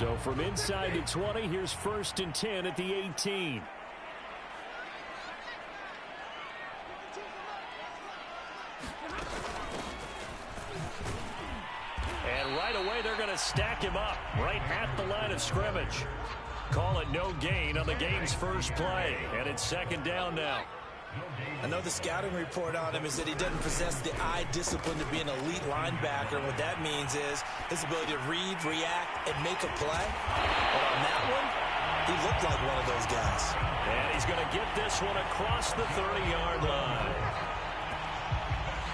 So from inside the 20, here's 1st and 10 at the 18. And right away, they're going to stack him up right at the line of scrimmage. Call it no gain on the game's first play. And it's 2nd down now. I know the scouting report on him is that he doesn't possess the eye discipline to be an elite linebacker. And what that means is his ability to read, react, and make a play. But on that one, he looked like one of those guys. And he's going to get this one across the 30-yard line.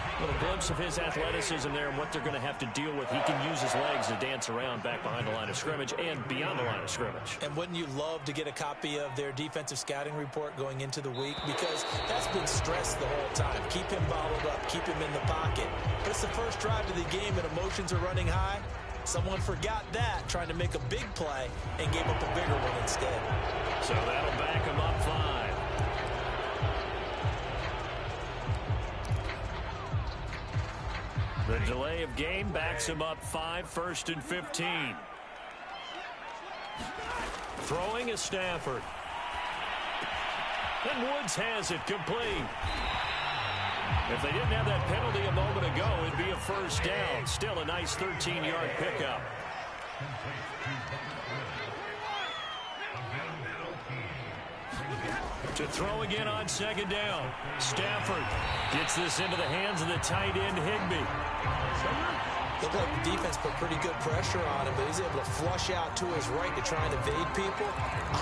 A little glimpse of his athleticism there and what they're going to have to deal with. He can use his legs to dance around back behind the line of scrimmage and beyond the line of scrimmage. And wouldn't you love to get a copy of their defensive scouting report going into the week? Because that's been stressed the whole time. Keep him bottled up. Keep him in the pocket. But it's the first drive of the game and emotions are running high. Someone forgot that, trying to make a big play, and gave up a bigger one instead. So that'll back him up 5. The delay of game backs him up 5, 1st and 15. Throwing is Stafford. And Woods has it complete. If they didn't have that penalty a moment ago, it'd be a 1st down. Still a nice 13-yard pickup. To throw again on 2nd down. Stafford gets this into the hands of the tight end, Higbee. Looked like the defense put pretty good pressure on him, but he's able to flush out to his right to try and evade people.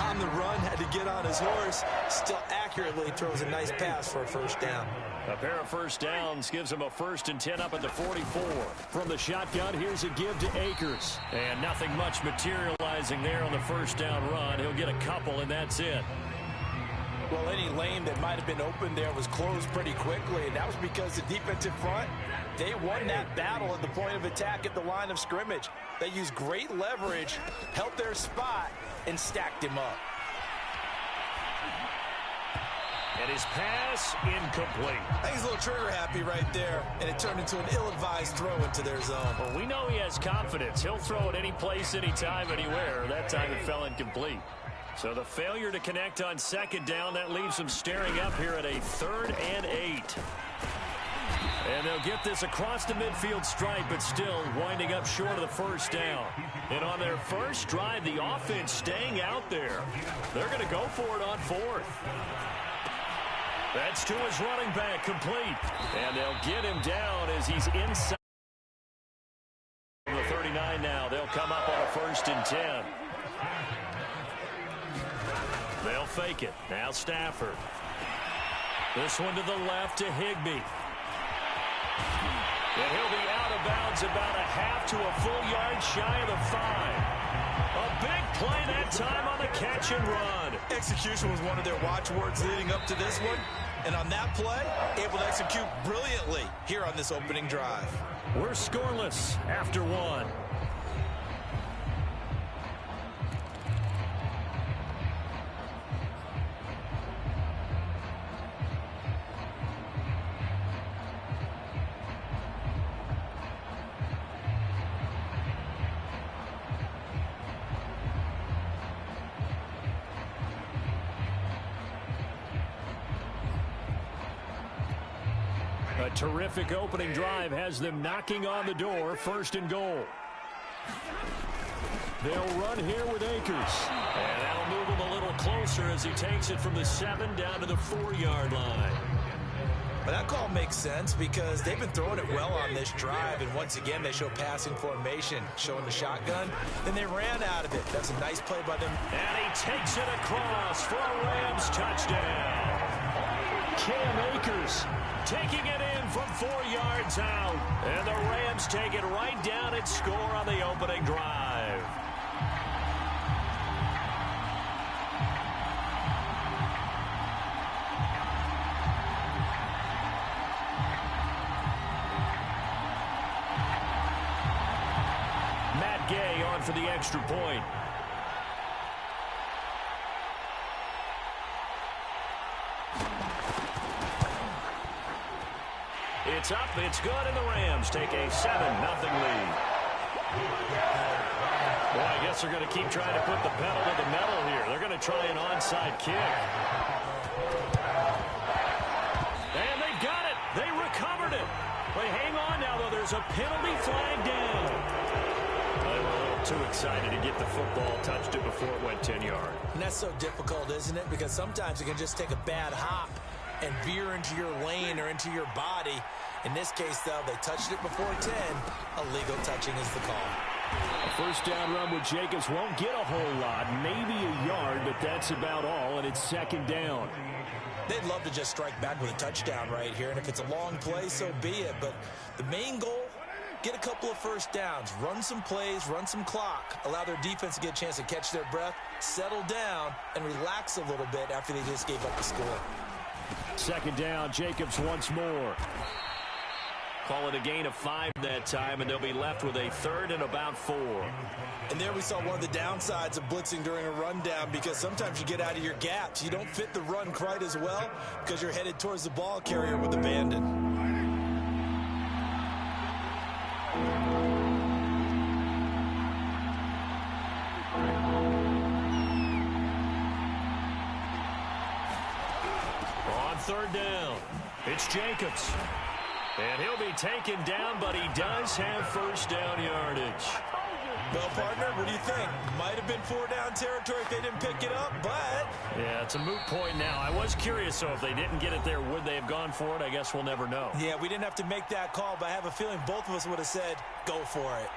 On the run, had to get on his horse. Still accurately throws a nice pass for a 1st down. A pair of 1st downs gives him a 1st and 10 up at the 44. From the shotgun, here's a give to Akers. And nothing much materializing there on the 1st down run. He'll get a couple, and that's it. Well, any lane that might have been open there was closed pretty quickly, and that was because the defensive front, they won that battle at the point of attack at the line of scrimmage. They used great leverage, held their spot, and stacked him up. And his pass incomplete. I think he's a little trigger happy right there, and it turned into an ill-advised throw into their zone. Well, we know he has confidence. He'll throw it any place, anytime, anywhere. That time it fell incomplete. So the failure to connect on 2nd down, that leaves them staring up here at a 3rd and 8. And they'll get this across the midfield stripe, but still winding up short of the 1st down. And on their first drive, the offense staying out there. They're going to go for it on 4th. That's to his running back, complete. And they'll get him down as he's inside the 39 now. They'll come up on a 1st and 10. They'll fake it. Now Stafford. This one to the left to Higbee. And he'll be out of bounds about a half to a full yard shy of the 5. A big play that time on the catch and run. Execution was one of their watchwords leading up to this one. And on that play, able to execute brilliantly here on this opening drive. We're scoreless after 1. A terrific opening drive has them knocking on the door. 1st and goal. They'll run here with Akers. And that'll move him a little closer as he takes it from the 7 down to the 4-yard line. But that call makes sense because they've been throwing it well on this drive. And once again, they show passing formation, showing the shotgun. Then they ran out of it. That's a nice play by them. And he takes it across for a Rams touchdown. Cam Akers taking it in from 4 yards out. And the Rams take it right down and score on the opening drive. Matt Gay on for the extra point. It's up, it's good, and the Rams take a 7-0 lead. Well, I guess they're going to keep trying to put the pedal to the metal here. They're going to try an onside kick. And they got it. They recovered it. Wait, hang on now, though. There's a penalty flag down. They were a little too excited to get the football, touched it before it went 10 yards. And that's so difficult, isn't it? Because sometimes it can just take a bad hop and veer into your lane or into your body. In this case, though, they touched it before 10. Illegal touching is the call. A first down run with Jacobs won't get a whole lot, maybe a yard, but that's about all, and it's second down. They'd love to just strike back with a touchdown right here, and if it's a long play, so be it. But the main goal, get a couple of first downs, run some plays, run some clock, allow their defense to get a chance to catch their breath, settle down, and relax a little bit after they just gave up the score. Second down, Jacobs once more. Call it a gain of 5 that time, and they'll be left with a third and about 4. And there we saw one of the downsides of blitzing during a rundown, because sometimes you get out of your gaps. You don't fit the run quite as well because you're headed towards the ball carrier with abandon. On third down, it's Jacobs. And he'll be taken down, but he does have first down yardage. Well, partner, what do you think? Might have been 4-down territory if they didn't pick it up, but... Yeah, it's a moot point now. I was curious, so if they didn't get it there, would they have gone for it? I guess we'll never know. Yeah, we didn't have to make that call, but I have a feeling both of us would have said, go for it.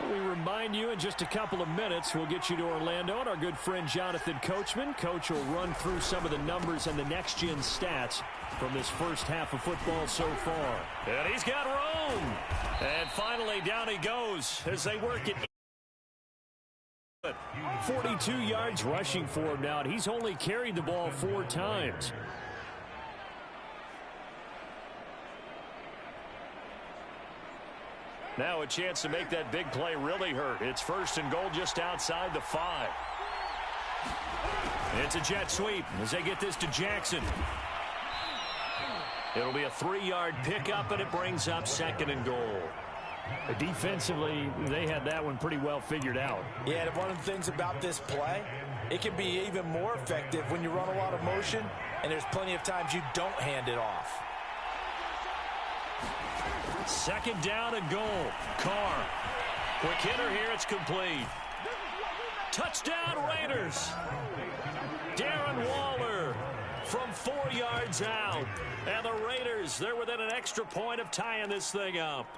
We remind you in just a couple of minutes, we'll get you to Orlando and our good friend Jonathan Coachman. Coach will run through some of the numbers and the next-gen stats from this first half of football so far. And he's got room. And finally, down he goes as they work it. 42 yards rushing for him now, and he's only carried the ball 4 times. Now a chance to make that big play really hurt. It's first and goal just outside the 5. It's a jet sweep as they get this to Jackson. It'll be a 3-yard pickup, and it brings up second and goal. Defensively, they had that one pretty well figured out. Yeah, and one of the things about this play, it can be even more effective when you run a lot of motion, and there's plenty of times you don't hand it off. Second down and goal. Carr. Quick hitter here. It's complete. Touchdown, Raiders. Darren Waller from 4 yards out. And the Raiders, they're within an extra point of tying this thing up.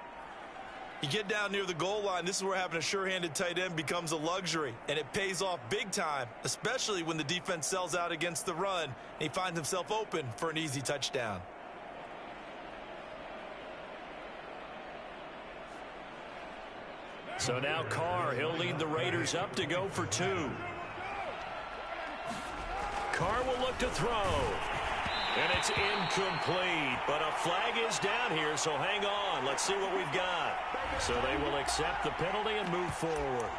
You get down near the goal line, this is where having a sure-handed tight end becomes a luxury, and it pays off big time, especially when the defense sells out against the run, and he finds himself open for an easy touchdown. So now Carr, he'll lead the Raiders up to go for 2. Carr will look to throw. And it's incomplete. But a flag is down here, so hang on. Let's see what we've got. So they will accept the penalty and move forward.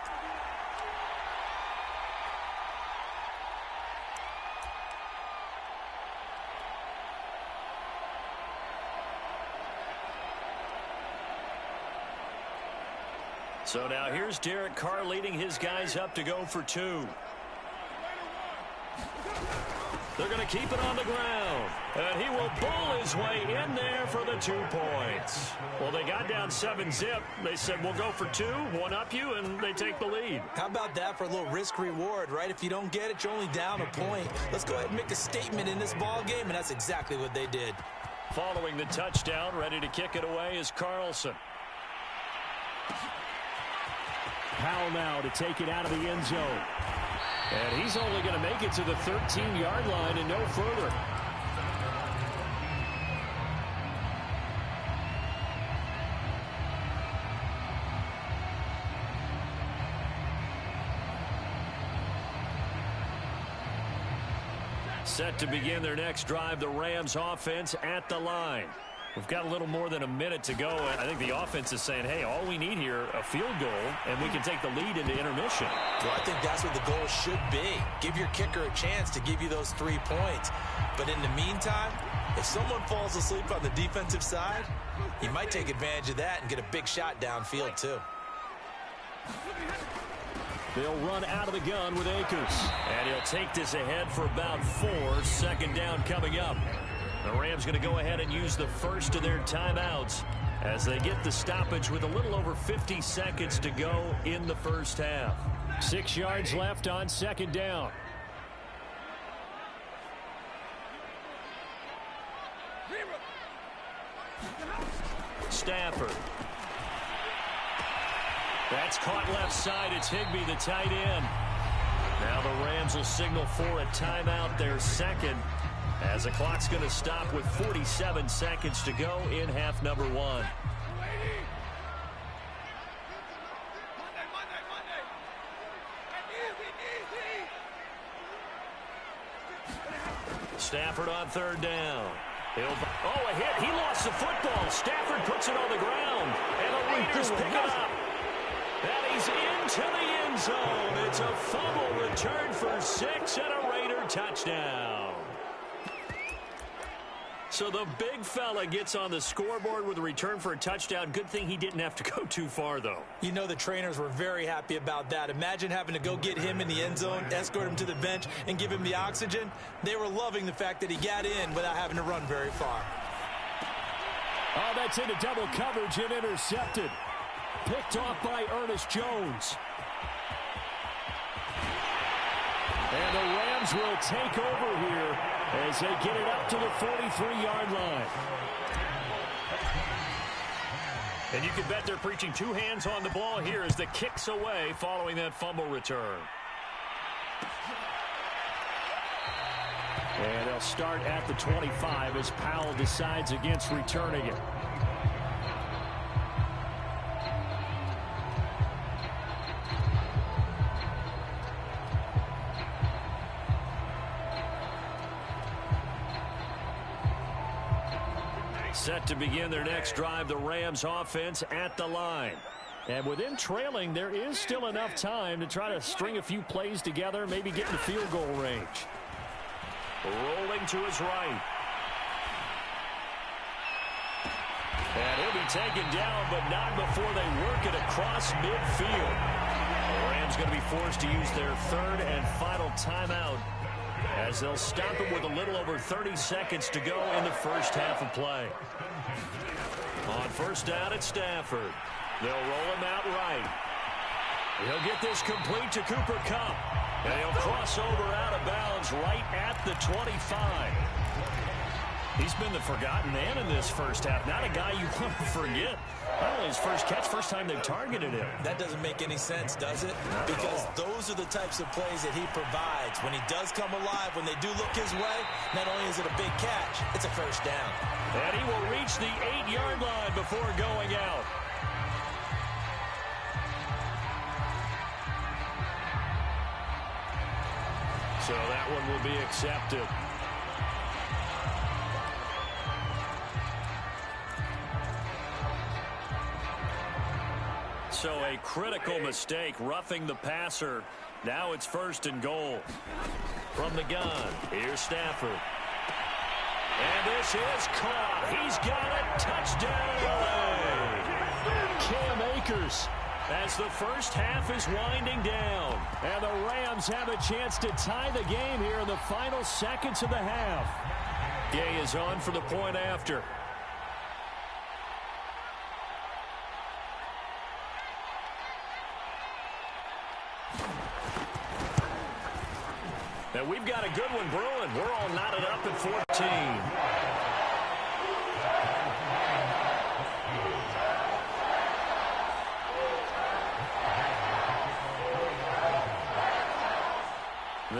So now here's Derek Carr leading his guys up to go for 2. They're going to keep it on the ground. And he will bull his way in there for the 2 points. Well, they got down 7-zip. They said, we'll go for 2, one up you, and they take the lead. How about that for a little risk-reward, right? If you don't get it, you're only down a point. Let's go ahead and make a statement in this ball game, and that's exactly what they did. Following the touchdown, ready to kick it away is Carlson. Powell now to take it out of the end zone. And he's only going to make it to the 13-yard line and no further. Set to begin their next drive, the Rams offense at the line. We've got a little more than a minute to go. I think the offense is saying, hey, all we need here, a field goal, and we can take the lead into intermission. Well, I think that's what the goal should be. Give your kicker a chance to give you those 3 points. But in the meantime, if someone falls asleep on the defensive side, you might take advantage of that and get a big shot downfield, too. They'll run out of the gun with Akers. And he'll take this ahead for about 4. Second down coming up. The Rams going to go ahead and use the first of their timeouts as they get the stoppage with a little over 50 seconds to go in the first half. 6 yards left on second down. Stafford. That's caught left side. It's Higbee, the tight end. Now the Rams will signal for a timeout, their second, as the clock's going to stop with 47 seconds to go in half number 1. Stafford on third down. A hit. He lost the football. Stafford puts it on the ground. And the Raiders pick it up. And he's into the end zone. It's a fumble return for 6 and a Raider touchdown. So the big fella gets on the scoreboard with a return for a touchdown. Good thing he didn't have to go too far, though. You know the trainers were very happy about that. Imagine having to go get him in the end zone, escort him to the bench, and give him the oxygen. They were loving the fact that he got in without having to run very far. Oh, that's into double coverage and intercepted. Picked off by Ernest Jones. And the Rams will take over here as they get it up to the 43-yard line. And you can bet they're preaching 2 hands on the ball here as the kick's away following that fumble return. And they'll start at the 25 as Powell decides against returning it. Set to begin their next drive, the Rams offense at the line. And with them trailing, there is still enough time to try to string a few plays together, maybe get in the field goal range. Rolling to his right. And he'll be taken down, but not before they work it across midfield. The Rams going to be forced to use their third and final timeout as they'll stop it with a little over 30 seconds to go in the first half of play. On first down, it's Stafford. They'll roll him out right. He'll get this complete to Cooper Kupp. And he'll cross over out of bounds right at the 25. He's been the forgotten man in this first half. Not a guy you want to forget. Not only his first catch, first time they've targeted him. That doesn't make any sense, does it? Because those are the types of plays that he provides. When he does come alive, when they do look his way, not only is it a big catch, it's a first down. And he will reach the 8-yard line before going out. So that one will be accepted. So a critical mistake, roughing the passer. Now it's first and goal. From the gun, here's Stafford. And this is caught. He's got it. Touchdown, LA. Cam Akers, as the first half is winding down. And the Rams have a chance to tie the game here in the final seconds of the half. Gay is on for the point after. And we've got a good one brewing. We're all knotted up at 14.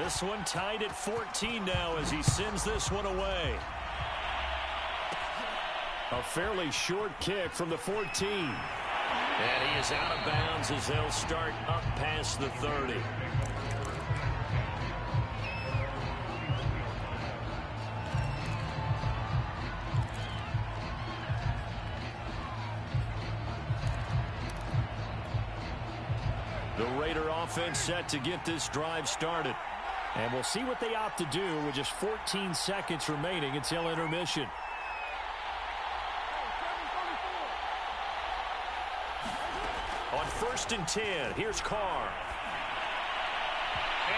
This one tied at 14 now as he sends this one away. A fairly short kick from the 14. And he is out of bounds as they'll start up past the 30. The Raider offense set to get this drive started. And we'll see what they opt to do with just 14 seconds remaining until intermission. On 1st and 10, here's Carr.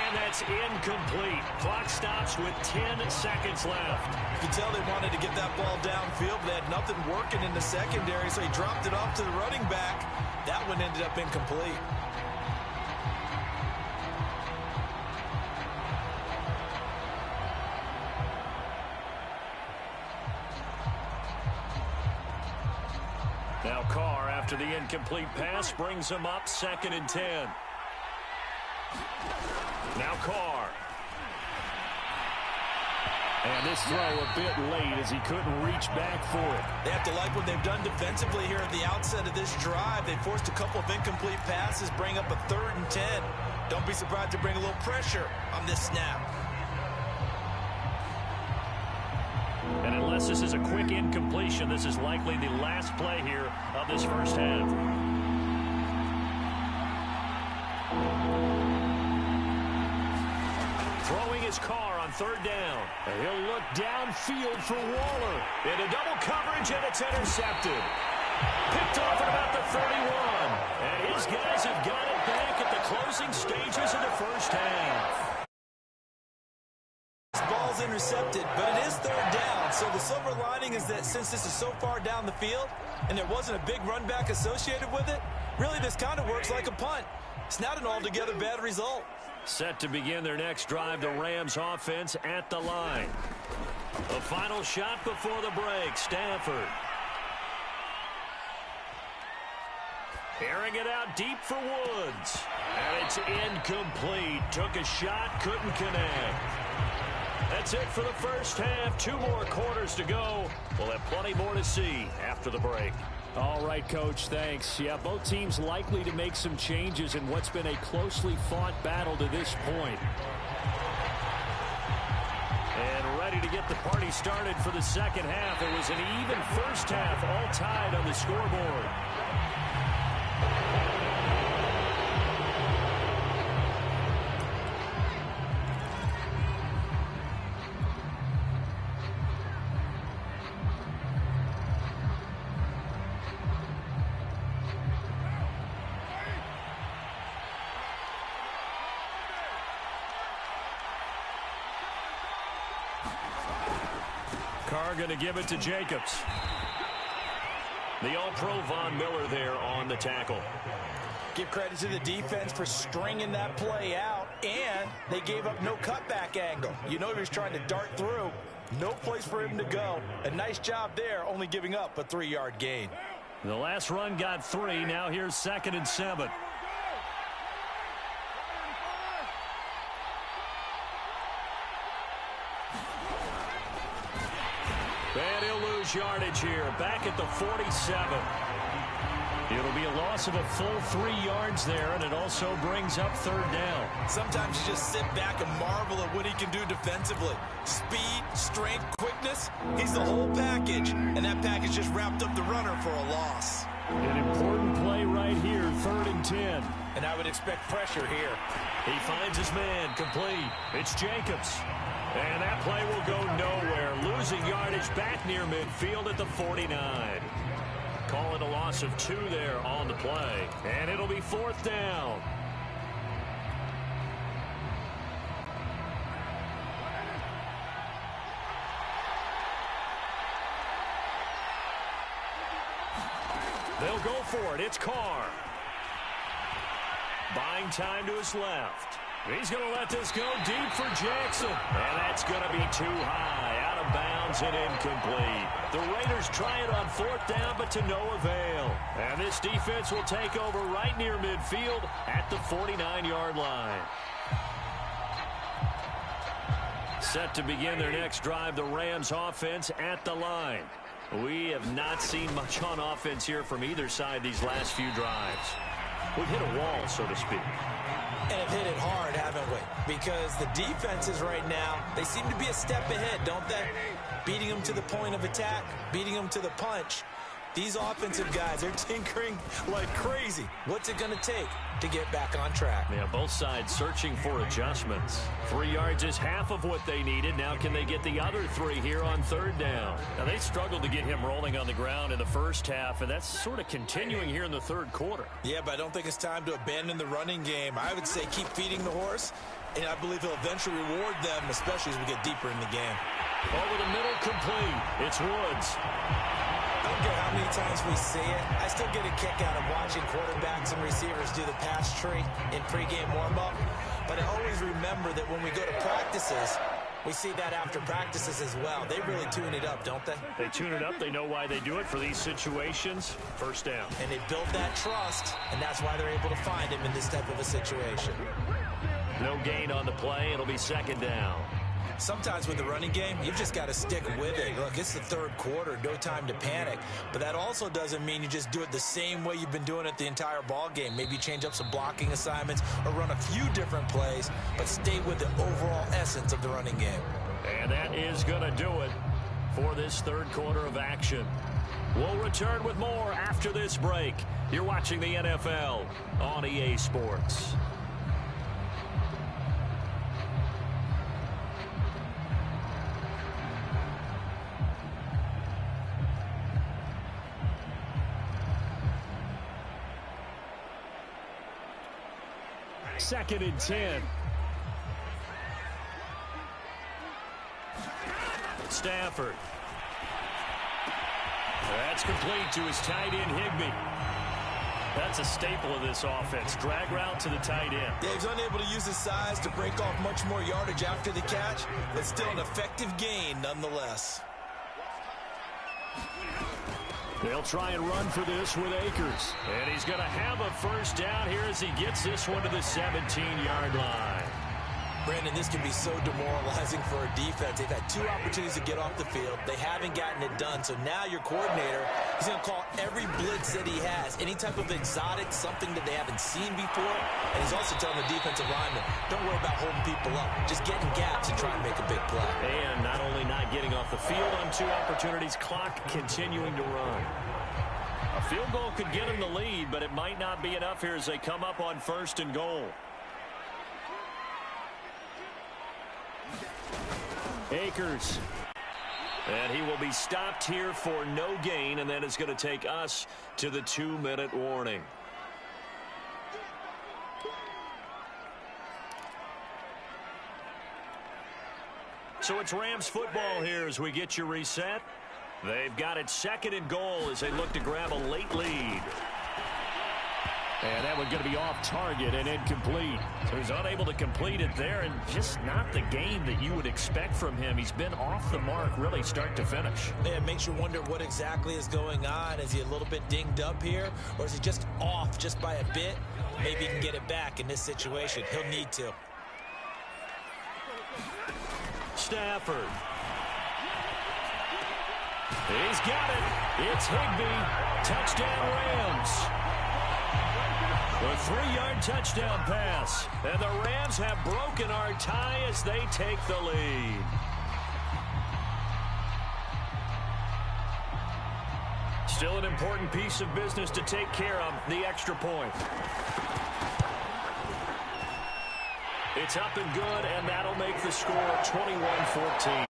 And that's incomplete. Clock stops with 10 seconds left. You can tell they wanted to get that ball downfield, but they had nothing working in the secondary, so he dropped it off to the running back. That one ended up incomplete. Now Carr, after the incomplete pass, brings him up 2nd and 10. Now Carr. And this throw a bit late as he couldn't reach back for it. They have to like what they've done defensively here at the outset of this drive. They forced a couple of incomplete passes, bring up a 3rd and 10. Don't be surprised to bring a little pressure on this snap. And unless this is a quick incompletion, this is likely the last play here of this first half. Throwing his Carr on 3rd down. And he'll look downfield for Waller. Into double coverage, and it's intercepted. Picked off at about the 31. And his guys have got it back at the closing stages of the first half. This ball's intercepted, but it is 3rd down. So the silver lining is that since this is so far down the field and there wasn't a big run back associated with it, really this kind of works like a punt. It's not an altogether bad result. Set to begin their next drive, the Rams offense at the line. The final shot before the break, Stafford. Airing it out deep for Woods. And it's incomplete. Took a shot, couldn't connect. That's it for the first half. 2 more quarters to go. We'll have plenty more to see after the break. All right, Coach, thanks. Yeah, both teams likely to make some changes in what's been a closely fought battle to this point. And ready to get the party started for the second half. It was an even first half, all tied on the scoreboard. Carr going to give it to Jacobs. The All-Pro Von Miller there on the tackle. Give credit to the defense for stringing that play out, and they gave up no cutback angle. You know he was trying to dart through. No place for him to go. A nice job there, only giving up a 3-yard gain. The last run got 3. Now here's 2nd and 7. And he'll lose yardage here. Back at the 47. It'll be a loss of a full 3 yards there, and it also brings up 3rd down. Sometimes you just sit back and marvel at what he can do defensively. Speed, strength, quickness. He's the whole package, and that package just wrapped up the runner for a loss. An important play right here, 3rd and 10. And I would expect pressure here. He finds his man, complete. It's Jacobs. And that play will go nowhere. Losing yardage back near midfield at the 49. Call it a loss of 2 there on the play. And it'll be 4th down. They'll go for it. It's Carr. Buying time to his left. He's going to let this go deep for Jackson. And that's going to be too high. Out of bounds and incomplete. The Raiders try it on 4th down, but to no avail. And this defense will take over right near midfield at the 49-yard line. Set to begin their next drive, the Rams offense at the line. We have not seen much on offense here from either side these last few drives. We've hit a wall, so to speak. And have hit it hard, haven't we? Because the defenses right now, they seem to be a step ahead, don't they? Beating them to the point of attack, beating them to the punch. These offensive guys, they're tinkering like crazy. What's it going to take to get back on track? Yeah, both sides searching for adjustments. 3 yards is half of what they needed. Now can they get the other 3 here on third down? Now they struggled to get him rolling on the ground in the first half, and that's sort of continuing here in the third quarter. Yeah, but I don't think it's time to abandon the running game. I would say keep feeding the horse, and I believe he'll eventually reward them, especially as we get deeper in the game. Over the middle, complete. It's Woods. I don't care how many times we see it. I still get a kick out of watching quarterbacks and receivers do the pass tree in pregame warm-up. But I always remember that when we go to practices, we see that after practices as well. They really tune it up, don't they? They tune it up. They know why they do it for these situations. First down. And they build that trust, and that's why they're able to find him in this type of a situation. No gain on the play. It'll be second down. Sometimes with the running game, you've just got to stick with it. Look, it's the third quarter, no time to panic. But that also doesn't mean you just do it the same way you've been doing it the entire ball game. Maybe change up some blocking assignments or run a few different plays, but stay with the overall essence of the running game. And that is going to do it for this third quarter of action. We'll return with more after this break. You're watching the NFL on EA Sports. Second and 10. Stafford. That's complete to his tight end, Higbee. That's a staple of this offense. Drag route to the tight end. Yeah, he's unable to use his size to break off much more yardage after the catch, but still an effective gain nonetheless. They'll try and run for this with Akers. And he's going to have a first down here as he gets this one to the 17-yard line. Brandon, this can be so demoralizing for a defense. They've had 2 opportunities to get off the field. They haven't gotten it done. So now your coordinator is going to call every blitz that he has, any type of exotic, something that they haven't seen before. And he's also telling the defensive lineman, don't worry about holding people up. Just get in gaps and try and make a big play. And not only not getting off the field on 2 opportunities, clock continuing to run. A field goal could get him the lead, but it might not be enough here as they come up on first and goal. Akers. And he will be stopped here for no gain, and then it's going to take us to the 2-minute warning. So it's Rams football here as we get you reset. They've got it second and goal as they look to grab a late lead. And that one's going to be off target and incomplete. So he's unable to complete it there, and just not the game that you would expect from him. He's been off the mark really start to finish. Yeah, it makes you wonder what exactly is going on. Is he a little bit dinged up here, or is he just off just by a bit? Maybe he can get it back in this situation. He'll need to. Stafford. He's got it. It's Higbee. Touchdown Rams. A 3-yard touchdown pass. And the Rams have broken our tie as they take the lead. Still an important piece of business to take care of, the extra point. It's up and good, and that'll make the score 21-14.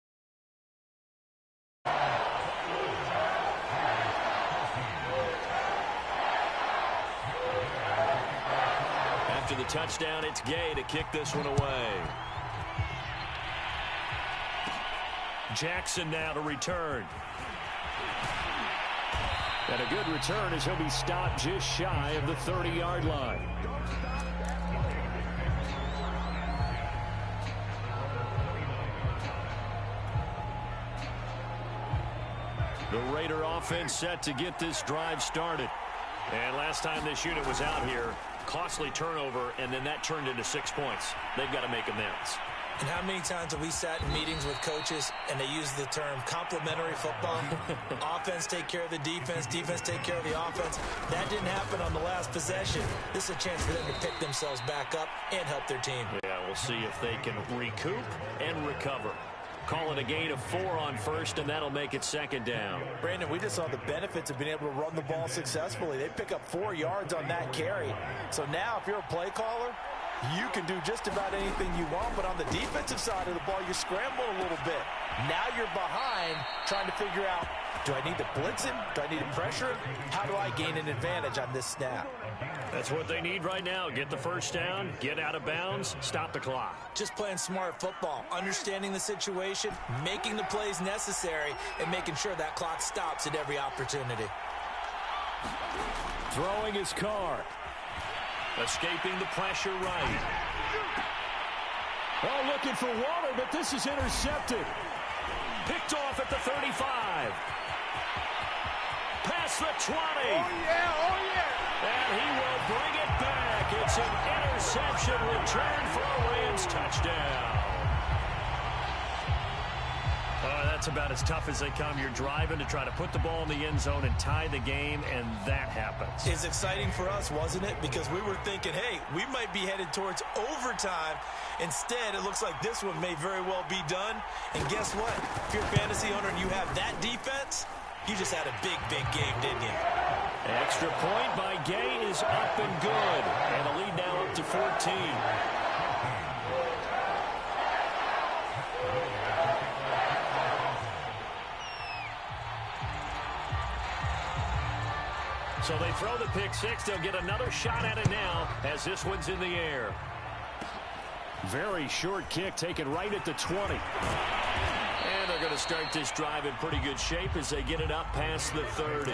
After the touchdown, it's Gay to kick this one away. Jackson now to return. And a good return as he'll be stopped just shy of the 30-yard line. The Raider offense set to get this drive started. And last time this unit was out here, costly turnover, and then that turned into 6 points. They've got to make amends. And how many times have we sat in meetings with coaches and they use the term complementary football? Offense take care of the defense, defense take care of the offense. That didn't happen on the last possession. This is a chance for them to pick themselves back up and help their team. Yeah, we'll see if they can recoup and recover. call it a gain of 4 on first, and that'll make it second down. Brandon, we just saw the benefits of being able to run the ball successfully. They pick up 4 yards on that carry. So now if you're a play caller, you can do just about anything you want, but on the defensive side of the ball, you scramble a little bit. Now you're behind trying to figure out, do I need to blitz him? Do I need to pressure him? How do I gain an advantage on this snap? That's what they need right now. Get the first down, get out of bounds, stop the clock. Just playing smart football, understanding the situation, making the plays necessary, and making sure that clock stops at every opportunity. Throwing his car. Escaping the pressure right. Oh, looking for Waller, but this is intercepted. Picked off at the 35. Past the 20. Oh, yeah, oh, yeah. And he will bring it back. It's an interception return for a Rams touchdown. That's about as tough as they come. You're driving to try to put the ball in the end zone and tie the game, and that happens. It's exciting for us, wasn't it? Because we were thinking, hey, we might be headed towards overtime. Instead, it looks like this one may very well be done. And guess what? If you're a fantasy owner and you have that defense, you just had a big, big game, didn't you? Extra point by Gay is up and good. And the lead now up to 14. So they throw the pick six. They'll get another shot at it now as this one's in the air. Very short kick taken right at the 20. And they're going to start this drive in pretty good shape as they get it up past the 30.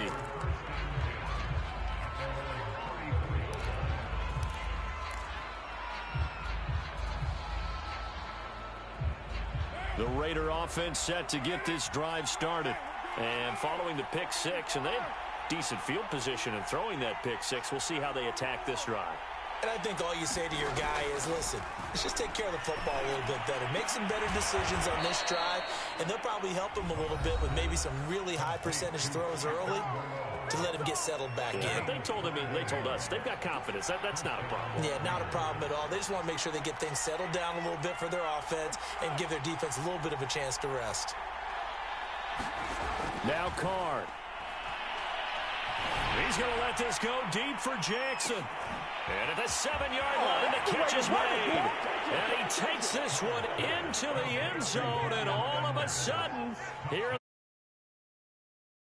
The Raider offense set to get this drive started. And following the pick six, and they have decent field position in throwing that pick six. We'll see how they attack this drive. And I think all you say to your guy is, listen, let's just take care of the football a little bit better. Make some better decisions on this drive, and they'll probably help him a little bit with maybe some really high percentage throws early to let him get settled back in. They told him, they told us, they've got confidence. That's not a problem. Yeah, not a problem at all. They just want to make sure they get things settled down a little bit for their offense and give their defense a little bit of a chance to rest. Now Card. He's going to let this go deep for Jackson. And at the 7-yard line, the catch is made. And he takes this one into the end zone, and all of a sudden, here a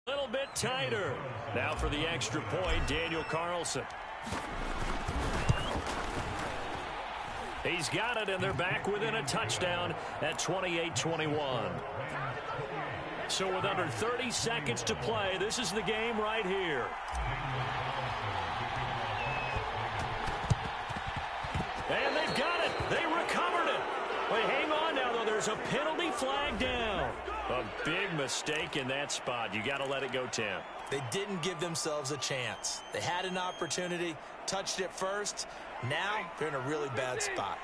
little bit tighter. Now for the extra point, Daniel Carlson. He's got it, and they're back within a touchdown at 28-21. So with under 30 seconds to play, this is the game right here. And they've got it. They recovered it. Wait, hang on now, though. There's a penalty flag down. A big mistake in that spot. You got to let it go, Tim. They didn't give themselves a chance. They had an opportunity, touched it first. Now they're in a really bad spot.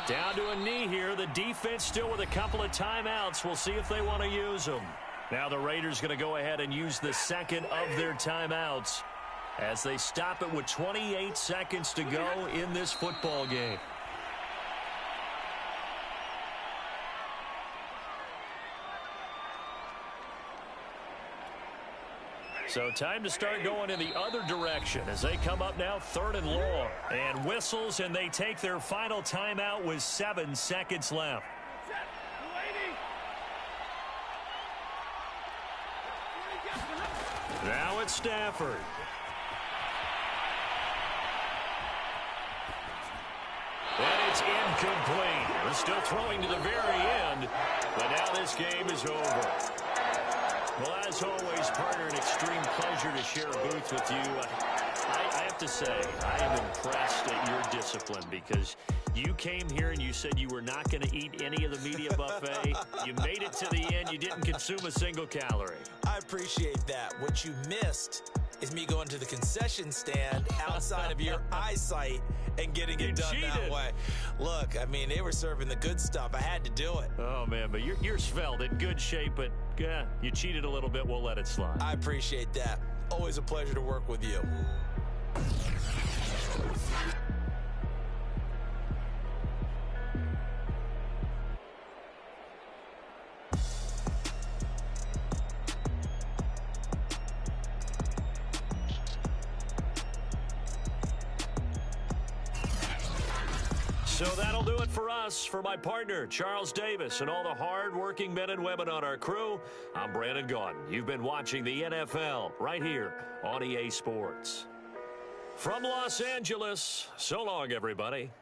Down to a knee here. The defense still with a couple of timeouts. We'll see if they want to use them. Now the Raiders going to go ahead and use the second of their timeouts as they stop it with 28 seconds to go in this football game. So time to start going in the other direction as they come up now 3rd and long. And whistles, and they take their final timeout with 7 seconds left. Now it's Stafford. And it's incomplete. They're still throwing to the very end, but now this game is over. Well, as always, partner, an extreme pleasure to share a booth with you. I have to say, I am impressed at your discipline because you came here and you said you were not going to eat any of the media buffet. You made it to the end. You didn't consume a single calorie. I appreciate that. What you missed is me going to the concession stand outside of your eyesight and getting it done that way. Look, I mean, they were serving the good stuff. I had to do it. Oh, man, but you're svelte, in good shape, but you cheated a little bit. We'll let it slide. I appreciate that. Always a pleasure to work with you. So that'll do it for us. For my partner, Charles Davis, and all the hard-working men and women on our crew, I'm Brandon Gaudin. You've been watching the NFL right here on EA Sports. From Los Angeles, so long, everybody.